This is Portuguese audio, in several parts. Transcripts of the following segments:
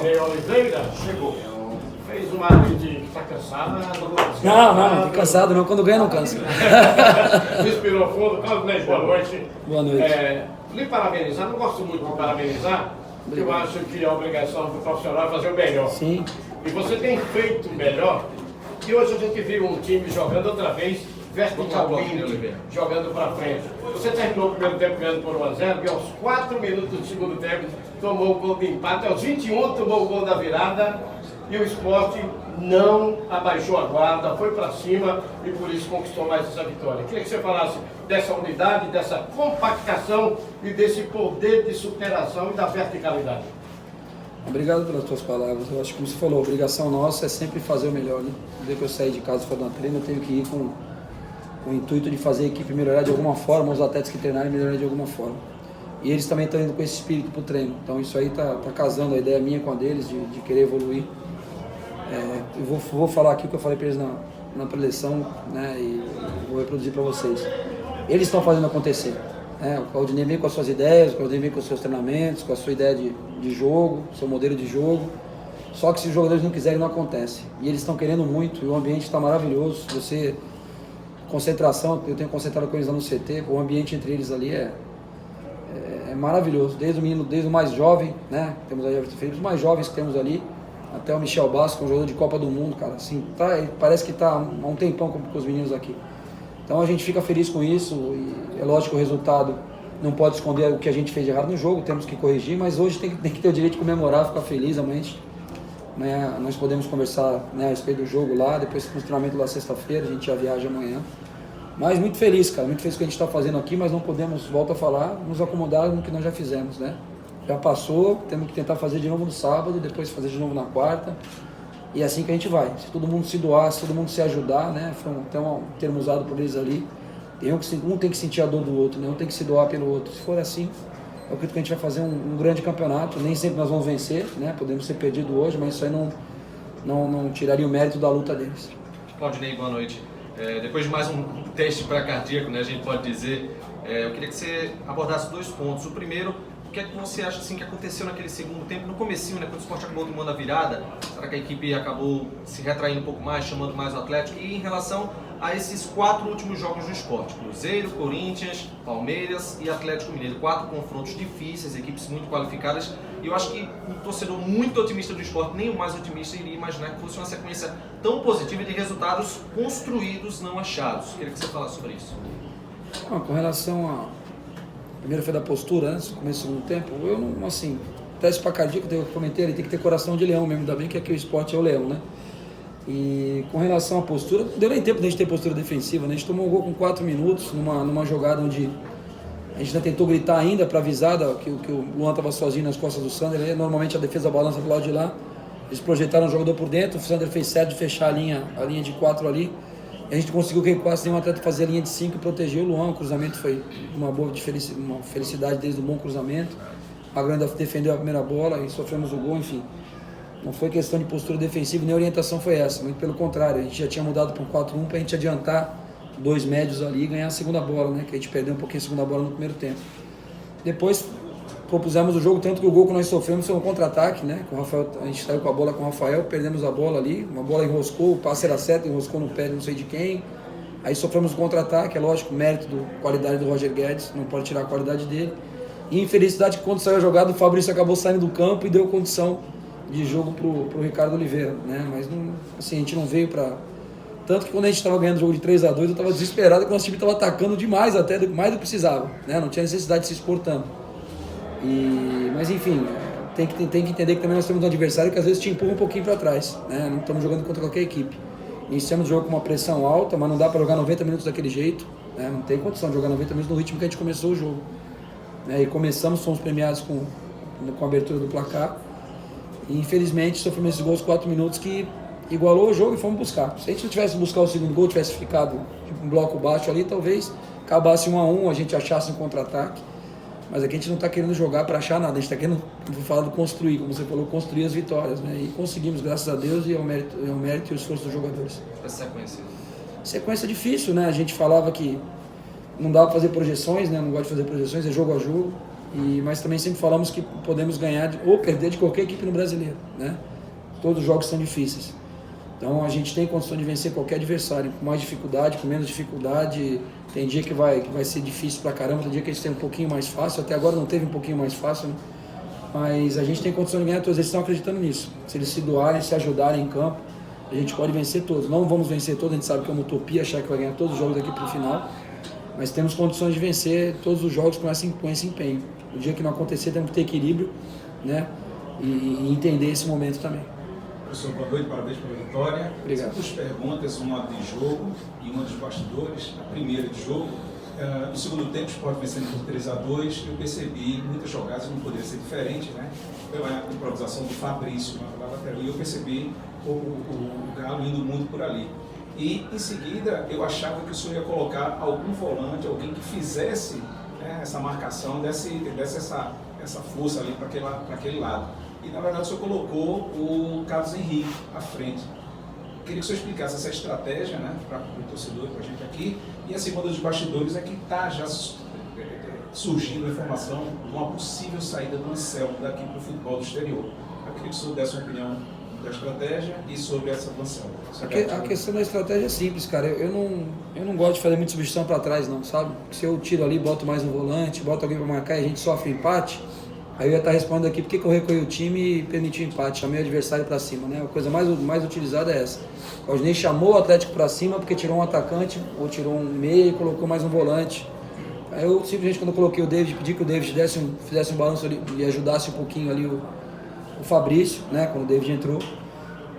Claudinei Oliveira chegou. Fez uma área de que está cansado. Não tô cansado não. Quando ganha, não cansa. Respirou fundo. Claudinei, boa noite. Boa noite. Lhe parabenizar, não gosto muito de parabenizar, porque eu acho que a obrigação do profissional é fazer o melhor. Sim. E você tem feito o melhor. E hoje a gente viu um time jogando outra vez, verticalmente, jogando para frente. Você terminou o primeiro tempo ganhando por 1-0, e aos 4 minutos do segundo tempo tomou o gol de empate, aos 21 tomou o gol da virada, e o Sport não abaixou a guarda, foi para cima e por isso conquistou mais essa vitória. Queria que você falasse dessa unidade, dessa compactação e desse poder de superação e da verticalidade. Obrigado pelas tuas palavras. Eu acho que, como você falou, a obrigação nossa é sempre fazer o melhor, né? Desde que eu saí de casa e for dar treino, eu tenho que ir com o intuito de fazer a equipe melhorar de alguma forma, os atletas que treinarem melhorar de alguma forma. E eles também estão indo com esse espírito para o treino. Então isso aí tá casando a ideia minha com a deles, de querer evoluir. Eu vou falar aqui o que eu falei para eles na preleção, né? E vou reproduzir para vocês. Eles estão fazendo acontecer. O Claudinei vem com as suas ideias, o Claudinei vem com os seus treinamentos, com a sua ideia de jogo, seu modelo de jogo. Só que se os jogadores não quiserem, não acontece. E eles estão querendo muito e o ambiente está maravilhoso. Concentração, eu tenho concentrado com eles lá no CT, o ambiente entre eles ali é maravilhoso. Desde o menino, desde o mais jovem, né? Temos aí os mais jovens que temos ali, até o Michel Basco, um jogador de Copa do Mundo, cara. Assim, parece que está há um tempão com os meninos aqui. Então a gente fica feliz com isso e é lógico que o resultado não pode esconder o que a gente fez de errado no jogo, temos que corrigir, mas hoje tem que ter o direito de comemorar, ficar feliz. Amanhã nós podemos conversar, né, a respeito do jogo lá, depois do treinamento lá sexta-feira, a gente já viaja amanhã. Mas muito feliz, cara, muito feliz com o que a gente está fazendo aqui, mas não podemos, volto a falar, nos acomodar no que nós já fizemos, né? Já passou, temos que tentar fazer de novo no sábado, depois fazer de novo na quarta. E é assim que a gente vai. Se todo mundo se doar, se todo mundo se ajudar, né? Foi até um termo usado por eles ali. Um tem que sentir a dor do outro, né? Um tem que se doar pelo outro. Se for assim, eu acredito que a gente vai fazer um grande campeonato. Nem sempre nós vamos vencer, né? Podemos ser perdidos hoje, mas isso aí não tiraria o mérito da luta deles. Claudinei, boa noite. Depois de mais um teste pré-cardíaco, né? A gente pode dizer, eu queria que você abordasse 2 pontos. O primeiro, o que é que você acha assim, que aconteceu naquele segundo tempo, no comecinho, né, quando o Sport acabou tomando a virada? Será que a equipe acabou se retraindo um pouco mais, chamando mais o Atlético? E em relação a esses 4 últimos jogos do Sport, Cruzeiro, Corinthians, Palmeiras e Atlético Mineiro, 4 confrontos difíceis, equipes muito qualificadas, e eu acho que um torcedor muito otimista do Sport, nem o mais otimista, iria imaginar que fosse uma sequência tão positiva de resultados construídos, não achados. Queria que você falasse sobre isso. Com relação a... Primeiro foi da postura, antes do começo do segundo tempo. Eu não, assim, teste para cardíaco, eu comentei, ele tem que ter coração de leão mesmo, ainda bem que aqui o esporte é o leão, né? E com relação à postura, não deu nem tempo de a gente ter postura defensiva, né? A gente tomou um gol com 4 minutos, numa jogada onde a gente ainda tentou gritar ainda para avisar que o Luan estava sozinho nas costas do Sander. Normalmente a defesa balança pro lado de lá. Eles projetaram o jogador por dentro, o Sander fez certo de fechar a linha de 4 ali. A gente conseguiu recuar sem um atleta fazer a linha de 5 e proteger o Luan. O cruzamento foi uma felicidade desde o bom cruzamento. A Grande defendeu a primeira bola e sofremos o gol, enfim. Não foi questão de postura defensiva, nem orientação foi essa, muito pelo contrário. A gente já tinha mudado para um 4-1 para a gente adiantar 2 médios ali e ganhar a segunda bola, né? Que a gente perdeu um pouquinho a segunda bola no primeiro tempo. Depois propusemos o jogo, tanto que o gol que nós sofremos foi um contra-ataque, né? Com o Rafael, a gente saiu com a bola com o Rafael, perdemos a bola ali, uma bola enroscou, o passe era certo, enroscou no pé de não sei de quem. Aí sofremos o contra-ataque, é lógico, mérito qualidade do Roger Guedes, não pode tirar a qualidade dele. E infelicidade que quando saiu a jogada, o Fabrício acabou saindo do campo e deu condição de jogo pro Ricardo Oliveira, né? Mas não, assim, a gente não veio para... Tanto que quando a gente estava ganhando o jogo de 3-2, eu estava desesperado, porque o nosso time estava atacando demais, até mais do que precisava, né? Não tinha necessidade de se expor tanto. Mas enfim, tem que entender que também nós temos um adversário que às vezes te empurra um pouquinho para trás, né? Não estamos jogando contra qualquer equipe. Iniciamos o jogo com uma pressão alta, mas não dá para jogar 90 minutos daquele jeito, né? Não tem condição de jogar 90 minutos no ritmo que a gente começou o jogo, né? E começamos, fomos premiados com a abertura do placar e infelizmente sofremos esses gols 4 minutos que igualou o jogo e fomos buscar. Se a gente não tivesse buscar o segundo gol, tivesse ficado tipo, um bloco baixo ali, talvez acabasse 1-1, a gente achasse um contra-ataque. Mas aqui a gente não está querendo jogar para achar nada, a gente está querendo, vou falar do construir, como você falou, construir as vitórias, né? E conseguimos, graças a Deus, e ao mérito e ao esforço dos jogadores. Essa sequência? Sequência difícil, né? A gente falava que não dá para fazer projeções, né? Não gosto de fazer projeções, é jogo a jogo. Mas também sempre falamos que podemos ganhar ou perder de qualquer equipe no Brasileiro, né? Todos os jogos são difíceis. Então a gente tem condição de vencer qualquer adversário, com mais dificuldade, com menos dificuldade. Tem dia que vai ser difícil pra caramba, tem dia que a gente tem um pouquinho mais fácil, até agora não teve um pouquinho mais fácil, né? Mas a gente tem condição de ganhar todos, eles estão acreditando nisso. Se eles se doarem, se ajudarem em campo, a gente pode vencer todos. Não vamos vencer todos, a gente sabe que é uma utopia achar que vai ganhar todos os jogos daqui pro final, mas temos condições de vencer todos os jogos com esse empenho. O dia que não acontecer, temos que ter equilíbrio, né? E entender esse momento também. Professor, boa noite, parabéns pela vitória. Obrigado. São duas perguntas, uma de jogo e uma dos bastidores. A primeira de jogo, no segundo tempo, o Sport vencendo por 3-2, eu percebi muitas jogadas, não poderia ser diferente, né? Pela improvisação do Fabrício na lateral, eu percebi o Galo indo muito por ali. E em seguida, eu achava que o senhor ia colocar algum volante, alguém que fizesse, né, essa marcação, desse essa força ali para aquele lado. E na verdade o senhor colocou o Carlos Henrique à frente. Queria que o senhor explicasse essa estratégia, né, para o torcedor, para a gente aqui. E a segunda dos bastidores é que está já surgindo a informação de uma possível saída do Anselmo daqui para o futebol do exterior. Eu queria que o senhor desse uma opinião da estratégia e sobre essa do Anselmo. A questão da estratégia é simples, cara. Eu não gosto de fazer muita substituição para trás, não, sabe? Se eu tiro ali, boto mais um volante, boto alguém para marcar e a gente sofre empate, aí eu ia estar respondendo aqui porque eu recolhi o time e permiti o empate, chamei o adversário para cima, né? A coisa mais utilizada é essa. O Aldinei chamou o Atlético para cima porque tirou um atacante, ou tirou um meia e colocou mais um volante. Aí eu simplesmente, quando eu coloquei o David, pedi que o David fizesse um balanço ali e ajudasse um pouquinho ali o Fabrício, né? Quando o David entrou.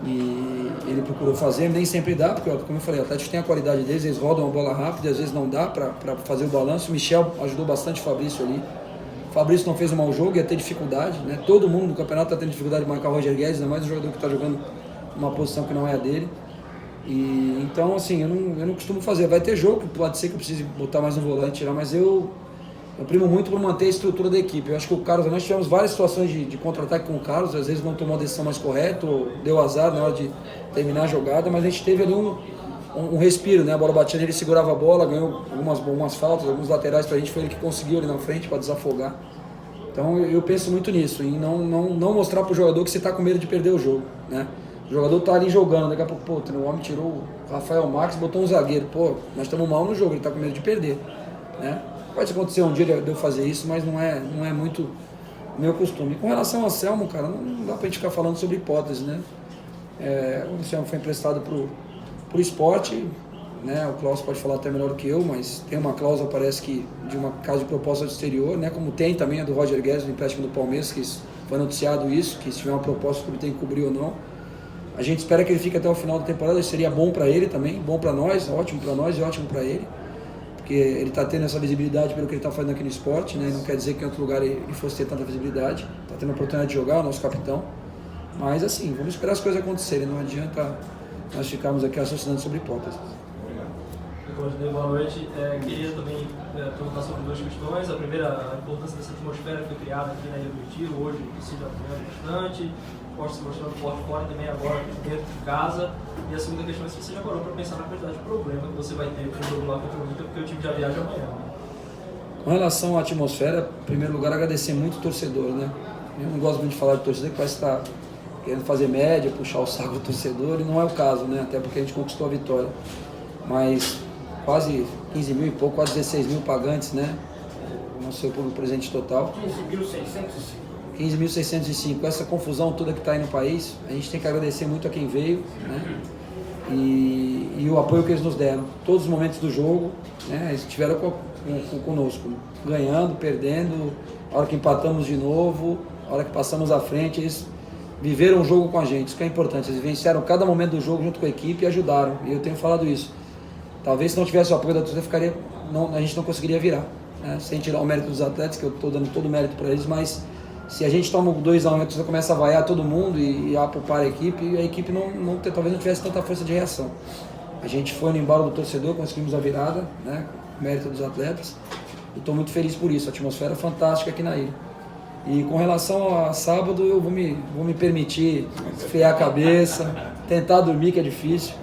E ele procurou fazer, nem sempre dá, porque, como eu falei, o Atlético tem a qualidade deles, eles rodam uma bola rápida, às vezes não dá para fazer o balanço. O Michel ajudou bastante o Fabrício ali. O Fabrício não fez um mau jogo, ia ter dificuldade, né? Todo mundo no campeonato está tendo dificuldade de marcar o Roger Guedes, ainda mais um jogador que está jogando uma posição que não é a dele. E então, assim, eu não costumo fazer. Vai ter jogo, pode ser que eu precise botar mais um volante, tirar, mas eu primo muito por manter a estrutura da equipe. Eu acho que o Carlos, nós tivemos várias situações de contra-ataque com o Carlos, às vezes não tomou a decisão mais correta, ou deu azar na hora de terminar a jogada, mas a gente teve ali um respiro, né? A bola batia nele, ele segurava a bola, ganhou algumas faltas, alguns laterais pra gente, foi ele que conseguiu ali na frente para desafogar. Então eu penso muito nisso, em não mostrar pro jogador que você tá com medo de perder o jogo, né? O jogador tá ali jogando, daqui a pouco, pô, o homem tirou o Rafael Marques, botou um zagueiro, pô, nós estamos mal no jogo, ele tá com medo de perder, né? Pode acontecer um dia de eu fazer isso, mas não é muito meu costume. Com relação ao Anselmo, cara, não dá pra gente ficar falando sobre hipótese, né? O Anselmo foi emprestado pro Sport, né? O Klaus pode falar até melhor do que eu, mas tem uma cláusula, parece que, de uma casa de proposta do exterior, né? Como tem também a do Roger Guedes, no empréstimo do Palmeiras, que foi noticiado isso, que se tiver uma proposta, o clube tem que cobrir ou não. A gente espera que ele fique até o final da temporada, isso seria bom para ele também, bom para nós, ótimo para nós e ótimo para ele. Porque ele está tendo essa visibilidade pelo que ele está fazendo aqui no esporte, né? Não quer dizer que em outro lugar ele fosse ter tanta visibilidade. Está tendo a oportunidade de jogar, o nosso capitão. Mas assim, vamos esperar as coisas acontecerem, não adianta nós ficarmos aqui raciocinando sobre hipóteses. Obrigado. Boa noite. Queria também perguntar sobre duas questões. A primeira, a importância dessa atmosfera que foi criada aqui na Ilha do Retiro, hoje o torcida apoiando bastante, o esporte se mostrando forte fora e também agora dentro de casa. E a segunda questão é se você já parou para pensar na quantidade de problema que você vai ter com o jogo lá contra o Inter, porque o time já viaja amanhã. Com relação à atmosfera, em primeiro lugar, agradecer muito o torcedor, né? Eu não gosto muito de falar de torcedor, que parece estar querendo fazer média, puxar o saco do torcedor, e não é o caso, né? Até porque a gente conquistou a vitória. Mas quase 15 mil e pouco, quase 16 mil pagantes, né? O nosso público presente total. 15.605. Essa confusão toda que está aí no país, a gente tem que agradecer muito a quem veio, né? E o apoio que eles nos deram. Todos os momentos do jogo, né? Eles estiveram conosco, ganhando, perdendo, a hora que empatamos de novo, a hora que passamos à frente, eles viveram o jogo com a gente, isso que é importante. Eles venciaram cada momento do jogo junto com a equipe e ajudaram. E eu tenho falado isso. Talvez se não tivesse o apoio da torcida, a gente não conseguiria virar, né? Sem tirar o mérito dos atletas, que eu estou dando todo o mérito para eles, mas se a gente toma 2-1 e a torcida começa a vaiar todo mundo e a poupar a equipe talvez não tivesse tanta força de reação. A gente foi no embalo do torcedor, conseguimos a virada, né? Mérito dos atletas. E estou muito feliz por isso, a atmosfera fantástica aqui na ilha. E com relação a sábado, eu vou me permitir esfriar a cabeça, tentar dormir, que é difícil.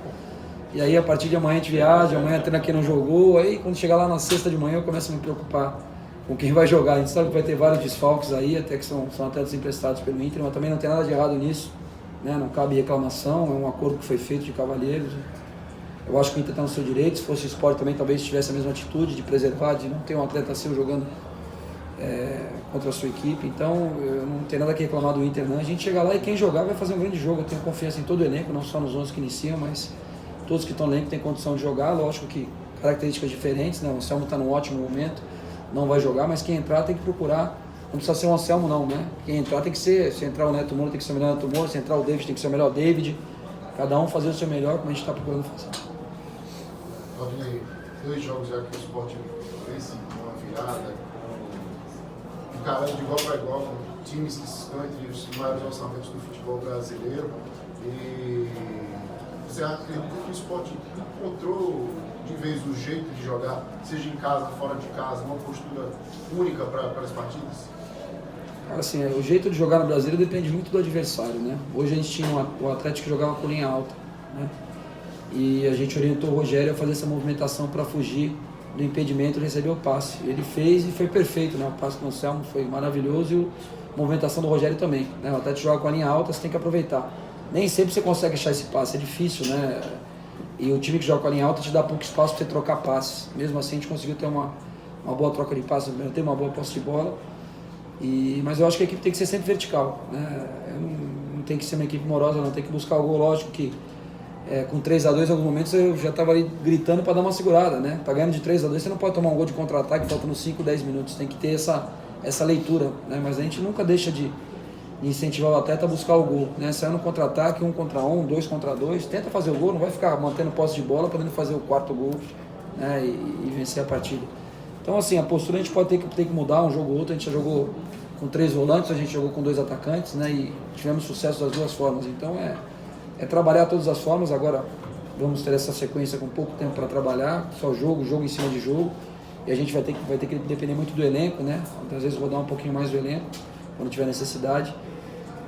E aí a partir de amanhã a gente viaja, amanhã a treina aqui não jogou, aí quando chegar lá na sexta de manhã eu começo a me preocupar com quem vai jogar. A gente sabe que vai ter vários desfalques aí, até que são atletas emprestados pelo Inter, mas também não tem nada de errado nisso, né? Não cabe reclamação, é um acordo que foi feito de cavalheiros. Eu acho que o Inter está no seu direito. Se fosse o Sport também, talvez tivesse a mesma atitude de preservar, de não ter um atleta seu jogando contra a sua equipe. Então, eu não tenho nada que reclamar do Inter, não. A gente chega lá e quem jogar vai fazer um grande jogo. Eu tenho confiança em todo o elenco, não só nos 11 que iniciam, mas todos que estão no elenco têm condição de jogar. Lógico que características diferentes, né? O Anselmo está num ótimo momento, não vai jogar, mas quem entrar tem que procurar. Não precisa ser o Anselmo, não, né? Quem entrar tem que ser, se entrar o Neto Moura tem que ser o melhor Neto Moura, se entrar o David tem que ser o melhor David. Cada um fazer o seu melhor, como a gente está procurando fazer. Claudinei, 2 jogos já que o Sport fez uma virada, encarando de igual para igual, com times que estão entre os maiores orçamentos do futebol brasileiro. E você acredita que o Sport encontrou de vez o jeito de jogar, seja em casa, fora de casa, uma postura única para as partidas? Assim, o jeito de jogar no Brasileiro depende muito do adversário, né? Hoje a gente tinha o Atlético que jogava com linha alta, né? E a gente orientou o Rogério a fazer essa movimentação para fugir do impedimento de receber o passe. Ele fez e foi perfeito, né? O passe com o Anselmo foi maravilhoso e a movimentação do Rogério também, né? O Atlético joga com a linha alta, você tem que aproveitar. Nem sempre você consegue achar esse passe, é difícil, né? E o time que joga com a linha alta te dá pouco espaço para você trocar passes. Mesmo assim a gente conseguiu ter uma boa troca de passes, ter uma boa posse de bola. Mas eu acho que a equipe tem que ser sempre vertical, né? Não tem que ser uma equipe morosa, não tem que buscar o gol. Lógico que com 3-2 em alguns momentos eu já estava ali gritando para dar uma segurada, né? Tá ganhando de 3-2, você não pode tomar um gol de contra-ataque faltando 5, 10 minutos, tem que ter essa leitura, né? Mas a gente nunca deixa de incentivar o atleta a buscar o gol, né? Saindo no contra-ataque, 1 contra 1, 2 contra 2, tenta fazer o gol, não vai ficar mantendo posse de bola, podendo fazer o 4º gol, né? E vencer a partida. Então, assim, a postura a gente pode ter que mudar um jogo ou outro. A gente já jogou com 3 volantes, a gente jogou com 2 atacantes, né? E tivemos sucesso das 2 formas. Então, é trabalhar todas as formas. Agora, vamos ter essa sequência com pouco tempo para trabalhar, só jogo em cima de jogo. E a gente vai ter que depender muito do elenco, né? Às vezes rodar um pouquinho mais do elenco, quando tiver necessidade.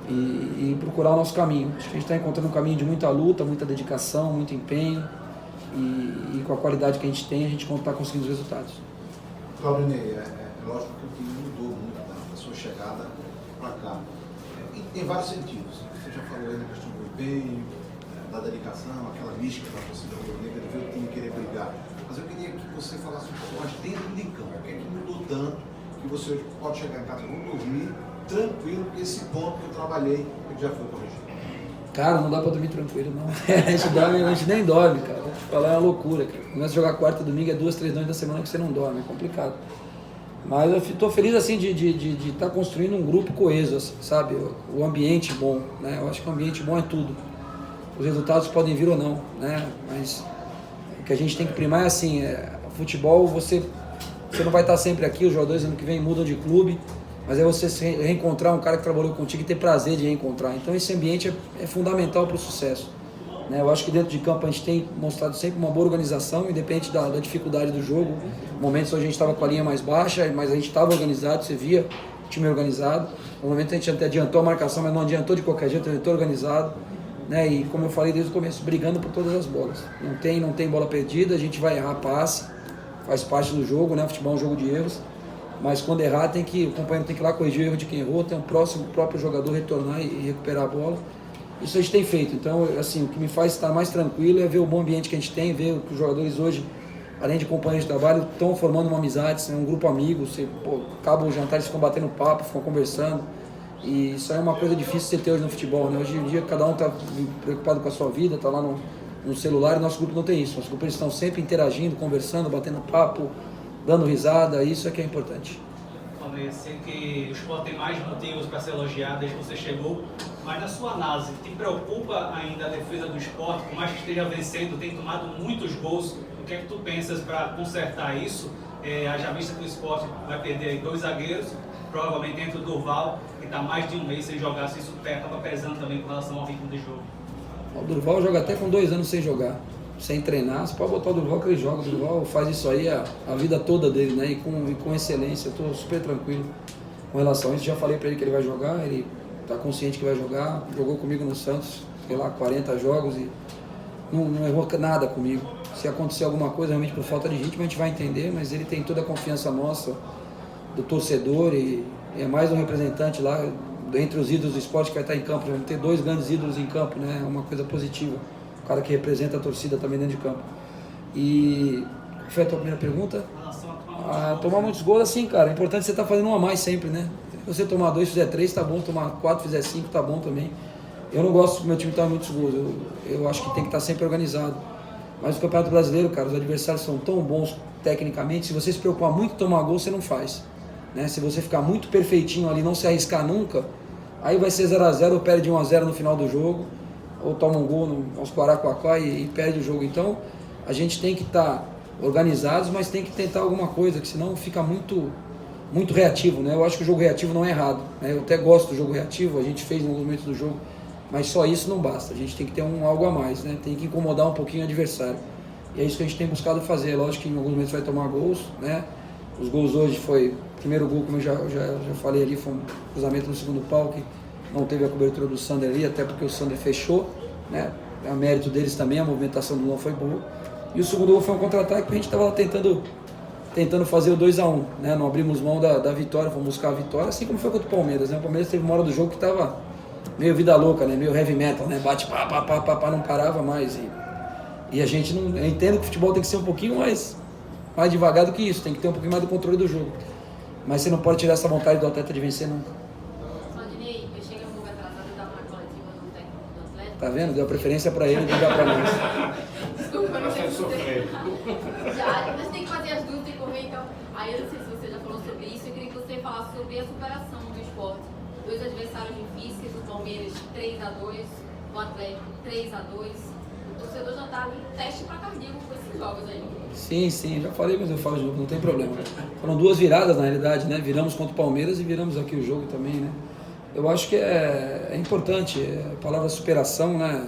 E procurar o nosso caminho. Acho que a gente está encontrando um caminho de muita luta, muita dedicação, muito empenho. E com a qualidade que a gente tem, a gente está conseguindo os resultados. Claudinei, é lógico que o time mudou muito da sua chegada para cá. Em vários sentidos. Você já falou aí na questão do empenho, da dedicação, aquela mística da torcida rubro-negra de ver o time querer brigar. Mas eu queria que você falasse um pouco mais dentro de campo. O que é que mudou tanto que você hoje pode chegar em casa, vamos dormir tranquilo, porque esse ponto que eu trabalhei já foi corrigido? Cara, não dá pra dormir tranquilo, não. A gente nem dorme, cara. Vou te falar, é uma loucura, cara. Começa a jogar quarta e domingo, 2, 3 noites da semana que você não dorme, é complicado. Mas eu tô feliz, assim, de estar construindo um grupo coeso, assim, sabe? O ambiente bom, né? Eu acho que o ambiente bom é tudo. Os resultados podem vir ou não, né? Mas o que a gente tem que primar é assim, futebol, você não vai estar sempre aqui, os jogadores ano que vem mudam de clube, mas é você se reencontrar um cara que trabalhou contigo e ter prazer de reencontrar. Então esse ambiente é fundamental para o sucesso, né? Eu acho que dentro de campo a gente tem mostrado sempre uma boa organização, independente da dificuldade do jogo. Momentos onde a gente estava com a linha mais baixa, mas a gente estava organizado, você via o time organizado. No momento a gente até adiantou a marcação, mas não adiantou de qualquer jeito, adiantou organizado, né? E como eu falei desde o começo, brigando por todas as bolas. Não tem bola perdida, a gente vai errar passe, faz parte do jogo, né? O futebol é um jogo de erros. Mas quando errar, o companheiro tem que ir lá corrigir o erro de quem errou, tem o próprio jogador retornar e recuperar a bola. Isso a gente tem feito. Então, assim, o que me faz estar mais tranquilo é ver o bom ambiente que a gente tem, ver que os jogadores hoje, além de companheiros de trabalho, estão formando uma amizade, um grupo amigo. Você acaba o jantar, eles ficam batendo papo, ficam conversando. E isso é uma coisa difícil de você ter hoje no futebol, né? Hoje em dia, cada um está preocupado com a sua vida, está lá no celular, e nosso grupo não tem isso. Nosso grupo, eles estão sempre interagindo, conversando, batendo papo, dando risada, isso é que é importante. Eu sei que o Sport tem mais motivos para ser elogiado desde que você chegou, mas na sua análise, te preocupa ainda a defesa do Sport, por mais que esteja vencendo, tem tomado muitos gols, o que é que tu pensas para consertar isso? Já vista que o Sport vai perder aí 2 zagueiros, provavelmente dentro do Durval, que está mais de um mês sem jogar, se isso acaba pesando também com relação ao ritmo de jogo. O Durval joga até com 2 anos sem jogar, sem treinar. Você pode botar o Durval que ele joga. O Durval faz isso aí a vida toda dele, né? E com excelência. Eu estou super tranquilo com relação a isso. Já falei para ele que ele vai jogar, ele está consciente que vai jogar. Jogou comigo no Santos, sei lá, 40 jogos e não errou nada comigo. Se acontecer alguma coisa realmente por falta de ritmo, a gente vai entender, mas ele tem toda a confiança nossa, do torcedor e é mais um representante lá entre os ídolos do esporte que vai estar em campo. Vamos ter 2 grandes ídolos em campo, né? É uma coisa positiva. O cara que representa a torcida também dentro de campo. E qual foi a tua primeira pergunta? Tomar muitos gols assim, cara. É importante você estar fazendo um a mais sempre, né? Se você tomar 2, fizer 3, tá bom. Tomar 4, fizer 5, tá bom também. Eu não gosto que meu time tome muitos gols. Eu acho que tem que estar sempre organizado. Mas o Campeonato Brasileiro, cara, os adversários são tão bons tecnicamente. Se você se preocupar muito em tomar gol, você não faz. Né? Se você ficar muito perfeitinho ali, não se arriscar nunca, aí vai ser 0x0 ou perde 1x0 no final do jogo, ou toma um gol aos Quaraquacá e perde o jogo. Então, a gente tem que estar organizados, mas tem que tentar alguma coisa, que senão fica muito reativo, né? Eu acho que o jogo reativo não é errado, né? Eu até gosto do jogo reativo, a gente fez no momento do jogo, mas só isso não basta, a gente tem que ter algo a mais, né? Tem que incomodar um pouquinho o adversário. E é isso que a gente tem buscado fazer. Lógico que em alguns momentos vai tomar gols, né? Os gols hoje foi, o primeiro gol, como eu já falei ali, foi um cruzamento no segundo pau, que não teve a cobertura do Sander ali, até porque o Sander fechou, né? É mérito deles também, a movimentação do Luan foi boa. E o segundo gol foi um contra-ataque que a gente estava tentando fazer o 2x1, né? Não abrimos mão da vitória, fomos buscar a vitória, assim como foi contra o Palmeiras, né? O Palmeiras teve uma hora do jogo que estava meio vida louca, né? Meio heavy metal, né? Bate, pá, não parava mais. E a gente não... Eu entendo que o futebol tem que ser um pouquinho mais devagar do que isso, tem que ter um pouquinho mais do controle do jogo. Mas você não pode tirar essa vontade do atleta de vencer nunca. Valdinei, eu cheguei um pouco atrasado, eu estava na coletiva do técnico do Atlético. Tá vendo? Deu a preferência para ele e deu para nós. Desculpa, eu não sei se você... Já, mas tem que fazer as duas, tem que correr, então... Aí eu não sei se você já falou sobre isso, eu queria que você falasse sobre a superação do esporte. 2 adversários difíceis, o Palmeiras 3x2, o Atlético 3x2. O torcedor já está em teste para cardíaco com esses jogos aí. Sim, já falei, mas eu falo de novo, não tem problema. Foram 2 viradas na realidade, né? Viramos contra o Palmeiras e viramos aqui o jogo também, né? Eu acho que é importante, a palavra superação, né?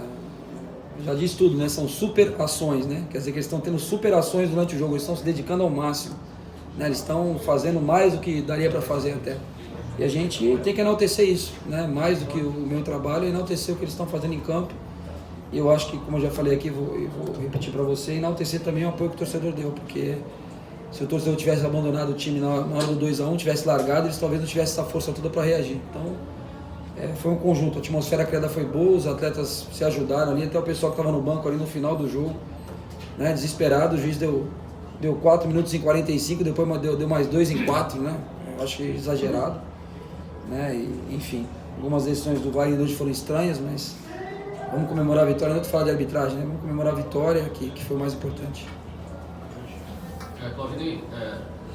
Já diz tudo, né? São superações, né? Quer dizer que eles estão tendo superações durante o jogo, eles estão se dedicando ao máximo, né? Eles estão fazendo mais do que daria para fazer até. E a gente tem que enaltecer isso, né? Mais do que o meu trabalho, é enaltecer o que eles estão fazendo em campo. E eu acho que, como eu já falei aqui, vou repetir para você, enaltecer também o apoio que o torcedor deu, porque se o torcedor tivesse abandonado o time na hora do 2x1, tivesse largado, eles talvez não tivessem essa força toda para reagir. Então, foi um conjunto, a atmosfera criada foi boa, os atletas se ajudaram ali, até o pessoal que estava no banco ali no final do jogo, né? Desesperado, o juiz deu 4 minutos em 45, depois deu mais 2 em 4, né? Eu acho que exagerado, né? E, enfim, algumas decisões do VAR hoje foram estranhas, mas vamos comemorar a vitória, não estou falando de arbitragem, né? Vamos comemorar a vitória, que foi o mais importante. Claudinei,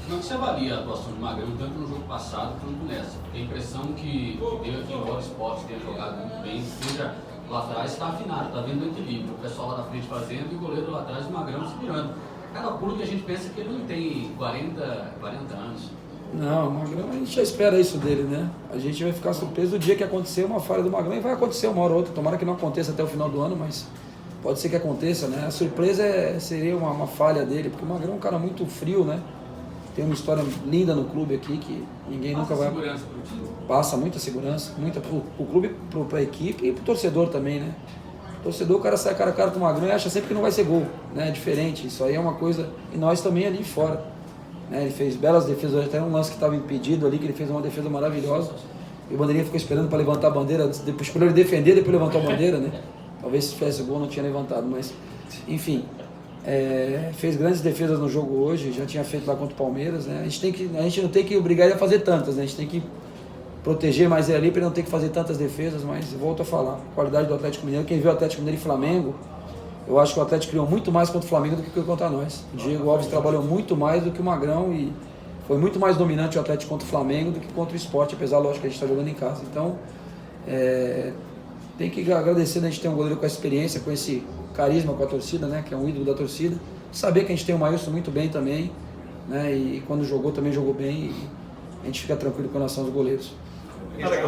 como você avalia a atuação do Magrão, tanto no jogo passado quanto nessa? Tem a impressão que deu aqui, embora o Sport tenha jogado muito bem, seja lá atrás está afinado, está vendo o equilíbrio, o pessoal lá da frente fazendo e o goleiro lá atrás, o Magrão, se virando. Cada pulo que a gente pensa que ele não tem 40 anos. Não, o Magrão, a gente já espera isso dele, né? A gente vai ficar surpreso do dia que acontecer uma falha do Magrão, e vai acontecer uma hora ou outra, tomara que não aconteça até o final do ano, mas pode ser que aconteça, né? A surpresa seria uma falha dele, porque o Magrão é um cara muito frio, né? Tem uma história linda no clube aqui, que ninguém nunca vai... Segurança pro time. Passa muita segurança, muita pro clube, pra equipe e pro torcedor também, né? O torcedor, o cara sai cara a cara com o Magrão e acha sempre que não vai ser gol, né? É diferente, isso aí é uma coisa... E nós também ali fora. Né? Ele fez belas defesas, até um lance que estava impedido ali, que ele fez uma defesa maravilhosa. E o bandeirinha ficou esperando para levantar a bandeira, depois escolheu ele defender, depois levantou a bandeira, né? Talvez se tivesse gol não tinha levantado, mas enfim, fez grandes defesas no jogo hoje, já tinha feito lá contra o Palmeiras, né? A gente não tem que obrigar ele a fazer tantas, né? A gente tem que proteger mais ele ali para ele não ter que fazer tantas defesas, mas volto a falar, a qualidade do Atlético Mineiro, quem viu o Atlético Mineiro e Flamengo, eu acho que o Atlético criou muito mais contra o Flamengo do que contra nós. O Diego Alves trabalhou muito mais do que o Magrão e foi muito mais dominante o Atlético contra o Flamengo do que contra o Sport, apesar, lógico, que a gente está jogando em casa. Então, tem que agradecer, né? A gente tem um goleiro com essa experiência, com esse carisma com a torcida, né? Que é um ídolo da torcida. Saber que a gente tem o Maílson muito bem também, né? E quando jogou, também jogou bem e a gente fica tranquilo com relação aos goleiros. Obrigado.